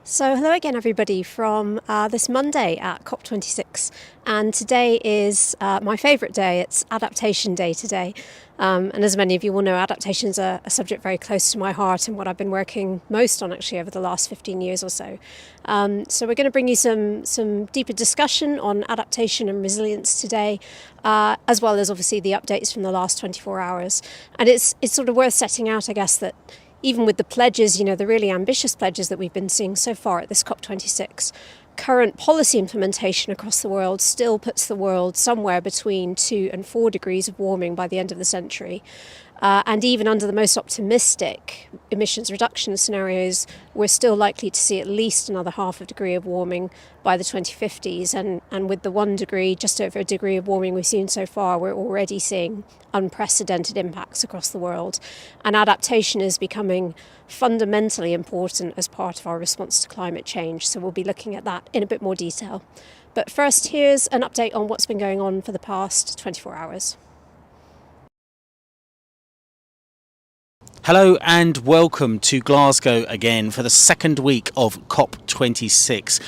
So hello again everybody from this Monday at COP26, and today is my favourite day. It's adaptation day today, and as many of you will know, adaptation is a subject very close to my heart and what I've been working most on actually over the last 15 years or so. So we're going to bring you some deeper discussion on adaptation and resilience today, as well as obviously the updates from the last 24 hours. And it's sort of worth setting out, I guess, that even with the pledges, the really ambitious pledges that we've been seeing so far at this COP26, current policy implementation across the world still puts the world somewhere between 2 and 4 degrees of warming by the end of the century. And even under the most optimistic emissions reduction scenarios, we're still likely to see at least another half a degree of warming by the 2050s. And with the 1 degree, just over a degree of warming we've seen so far, we're already seeing unprecedented impacts across the world. And adaptation is becoming fundamentally important as part of our response to climate change. So we'll be looking at that in a bit more detail. But first, here's an update on what's been going on for the past 24 hours. Hello and welcome to Glasgow again for the second week of COP26.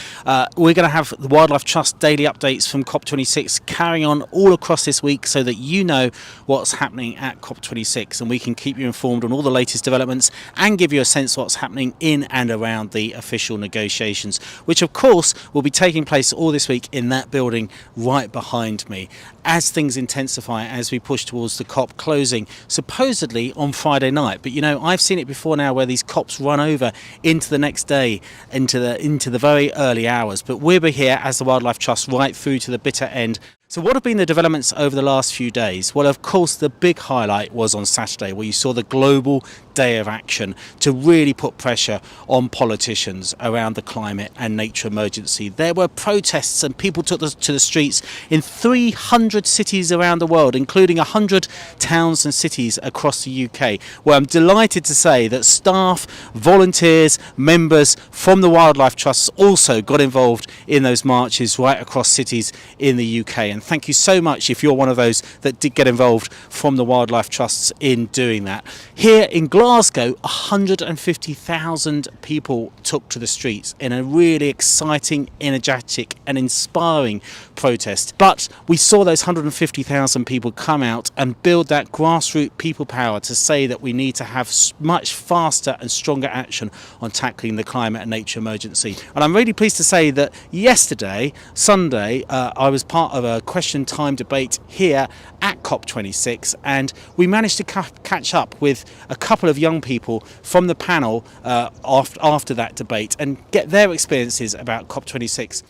We're going to have the Wildlife Trust daily updates from COP26 carrying on all across this week so that you know what's happening at COP26 and we can keep you informed on all the latest developments and give you a sense of what's happening in and around the official negotiations, which of course will be taking place all this week in that building right behind me as things intensify as we push towards the COP closing supposedly on Friday night. But I've seen it before now where these COPs run over into the next day, into the very early hours. But we'll be here as the Wildlife Trust right through to the bitter end. So what have been the developments over the last few days? Well, of course, the big highlight was on Saturday, where you saw the global day of action to really put pressure on politicians around the climate and nature emergency. There were protests and people took to the streets in 300 cities around the world, including 100 towns and cities across the UK, where I'm delighted to say that staff, volunteers, members from the Wildlife Trusts also got involved in those marches right across cities in the UK. And thank you so much if you're one of those that did get involved from the Wildlife Trusts in doing that. Here in Glasgow, 150,000 people took to the streets in a really exciting, energetic and inspiring protest. But we saw those 150,000 people come out and build that grassroots people power to say that we need to have much faster and stronger action on tackling the climate and nature emergency. And I'm really pleased to say that yesterday, Sunday, I was part of a question time debate here at COP26, and we managed to catch up with a couple of young people from the panel after that debate and get their experiences about COP26.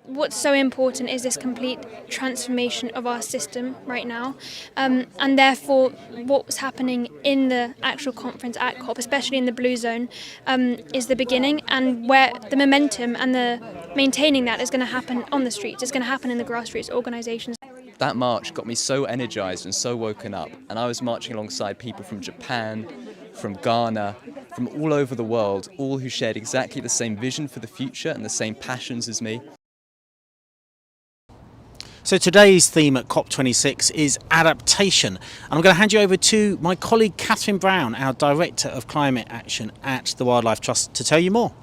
What's so important is this complete transformation of our system right now, and therefore what's happening in the actual conference at COP, especially in the blue zone, is the beginning, and where the momentum and the maintaining that is going to happen on the streets. It's going to happen in the grassroots organisations. That march got me so energised and so woken up, and I was marching alongside people from Japan, from Ghana, from all over the world, all who shared exactly the same vision for the future and the same passions as me. So today's theme at COP26 is adaptation. And I'm going to hand you over to my colleague Kathryn Brown, our Director of Climate Action at the Wildlife Trust, to tell you more.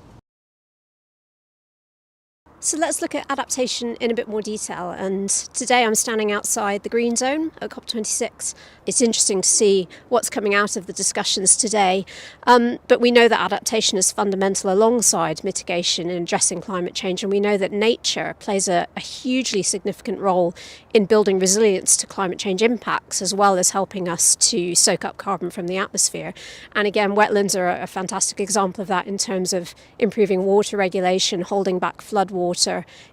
So let's look at adaptation in a bit more detail, and today I'm standing outside the green zone at COP26. It's interesting to see what's coming out of the discussions today, but we know that adaptation is fundamental alongside mitigation in addressing climate change, and we know that nature plays a hugely significant role in building resilience to climate change impacts, as well as helping us to soak up carbon from the atmosphere. And again, wetlands are a fantastic example of that in terms of improving water regulation, holding back floodwater,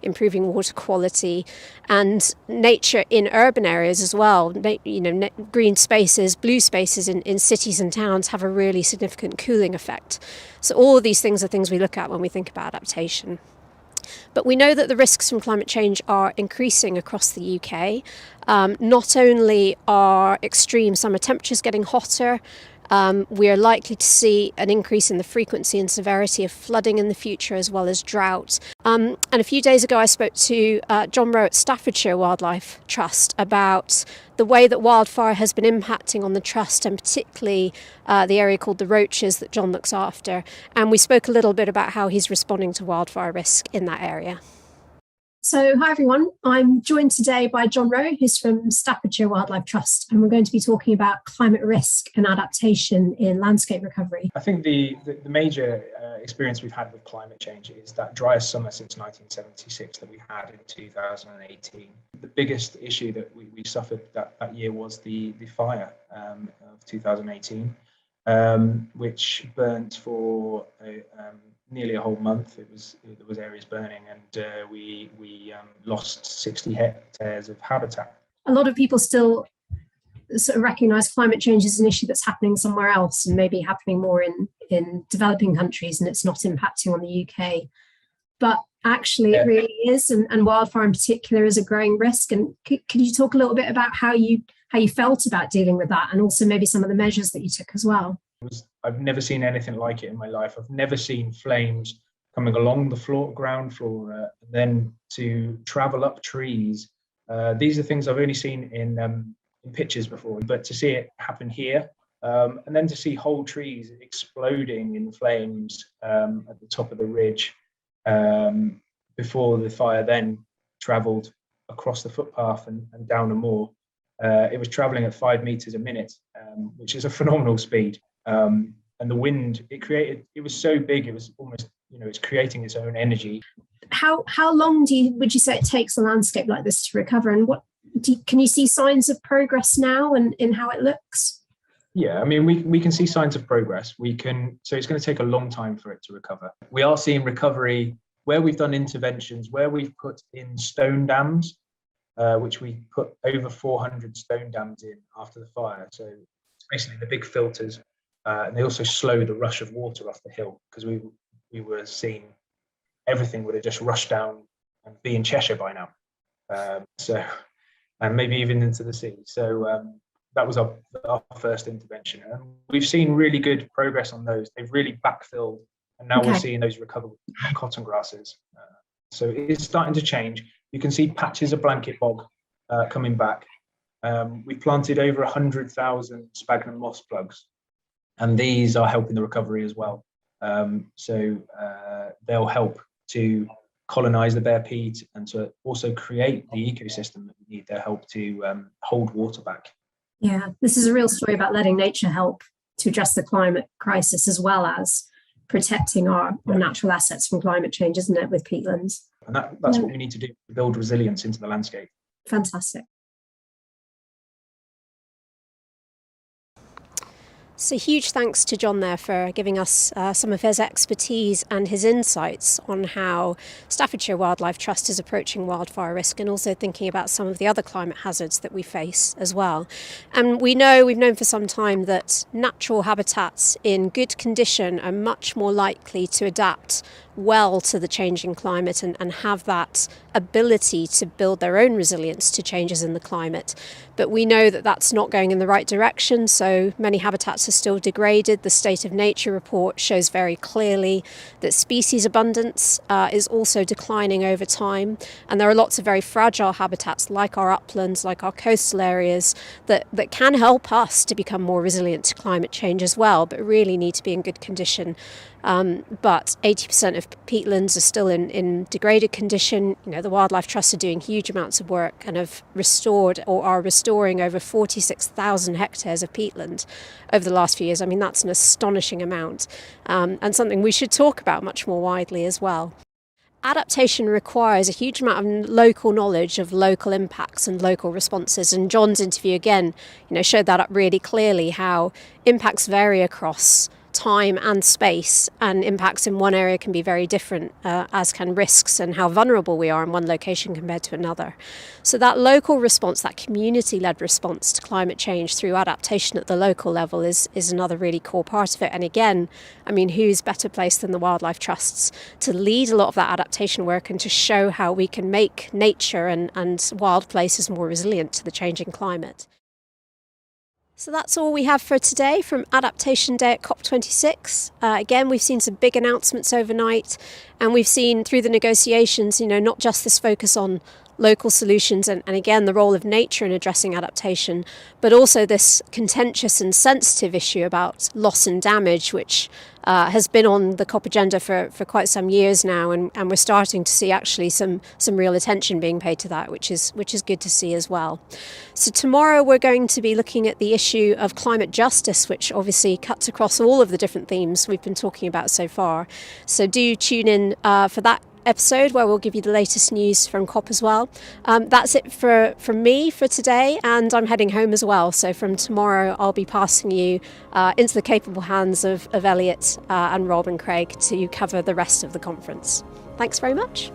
improving water quality, and nature in urban areas as well. Green spaces, blue spaces in cities and towns have a really significant cooling effect. So all of these things are things we look at when we think about adaptation. But we know that the risks from climate change are increasing across the UK. Not only are extreme summer temperatures getting hotter, We are likely to see an increase in the frequency and severity of flooding in the future, as well as drought. And a few days ago, I spoke to John Rowe at Staffordshire Wildlife Trust about the way that wildfire has been impacting on the trust, and particularly the area called the Roaches that John looks after. And we spoke a little bit about how he's responding to wildfire risk in that area. So, hi everyone. I'm joined today by John Rowe, who's from Staffordshire Wildlife Trust, and we're going to be talking about climate risk and adaptation in landscape recovery. I think the major experience we've had with climate change is that driest summer since 1976 that we had in 2018. The biggest issue that we suffered that year was the fire of 2018, which burnt for nearly a whole month. There was areas burning, and we lost 60 hectares of habitat. A lot of people still sort of recognise climate change as an issue that's happening somewhere else, and maybe happening more in developing countries, and it's not impacting on the UK. But actually, it really is, and wildfire in particular is a growing risk. And could you talk a little bit about how you felt about dealing with that, and also maybe some of the measures that you took as well? I've never seen anything like it in my life. I've never seen flames coming along the ground floor, and then to travel up trees. These are things I've only seen in pictures before, but to see it happen here, and then to see whole trees exploding in flames at the top of the ridge before the fire then travelled across the footpath and down a moor. It was travelling at 5 meters a minute, which is a phenomenal speed. And the wind it was so big, it was almost, it's creating its own energy. How long would you say it takes a landscape like this to recover, and can you see signs of progress now and in how it looks? Yeah, I mean, we can see signs of progress. So it's going to take a long time for it to recover. We are seeing recovery where we've done interventions, where we've put in stone dams, which we put over 400 stone dams in after the fire. So it's basically the big filters. And they also slow the rush of water off the hill, because we were seeing everything would have just rushed down and be in Cheshire by now. And maybe even into the sea. So that was our first intervention. And we've seen really good progress on those. They've really backfilled, and now we're seeing those recover with cotton grasses. So it's starting to change. You can see patches of blanket bog coming back. We've planted over 100,000 sphagnum moss plugs, and these are helping the recovery as well. So they'll help to colonize the bare peat and to also create the ecosystem that we need. They'll help to hold water back. Yeah, this is a real story about letting nature help to address the climate crisis, as well as protecting our natural assets from climate change, isn't it, with peatlands? And that's what we need to do to build resilience into the landscape. Fantastic. So huge thanks to John there for giving us some of his expertise and his insights on how Staffordshire Wildlife Trust is approaching wildfire risk, and also thinking about some of the other climate hazards that we face as well. And we've known for some time that natural habitats in good condition are much more likely to adapt well to the changing climate and have that ability to build their own resilience to changes in the climate. But we know that that's not going in the right direction, so many habitats are still degraded. The State of Nature report shows very clearly that species abundance is also declining over time, and there are lots of very fragile habitats like our uplands, like our coastal areas, that can help us to become more resilient to climate change as well, but really need to be in good condition. But 80% of peatlands are still in degraded condition. The Wildlife Trust are doing huge amounts of work and have restored or are restoring over 46,000 hectares of peatland over the last few years. I mean, that's an astonishing amount, and something we should talk about much more widely as well. Adaptation requires a huge amount of local knowledge of local impacts and local responses, and John's interview again, showed that up really clearly, how impacts vary across time and space, and impacts in one area can be very different, as can risks and how vulnerable we are in one location compared to another. So that local response, that community-led response to climate change through adaptation at the local level is another really core part of it. And again, I mean, who's better placed than the Wildlife Trusts to lead a lot of that adaptation work and to show how we can make nature and wild places more resilient to the changing climate. So that's all we have for today from Adaptation Day at COP26. Again, we've seen some big announcements overnight, and we've seen through the negotiations, not just this focus on local solutions and again the role of nature in addressing adaptation, but also this contentious and sensitive issue about loss and damage, which has been on the COP agenda for quite some years now, and we're starting to see actually some real attention being paid to that, which is good to see as well. So tomorrow we're going to be looking at the issue of climate justice, which obviously cuts across all of the different themes we've been talking about so far. So do tune in for that episode where we'll give you the latest news from COP as well. That's it from me for today, and I'm heading home as well. So from tomorrow I'll be passing you into the capable hands of Elliot and Rob and Craig to cover the rest of the conference. Thanks very much.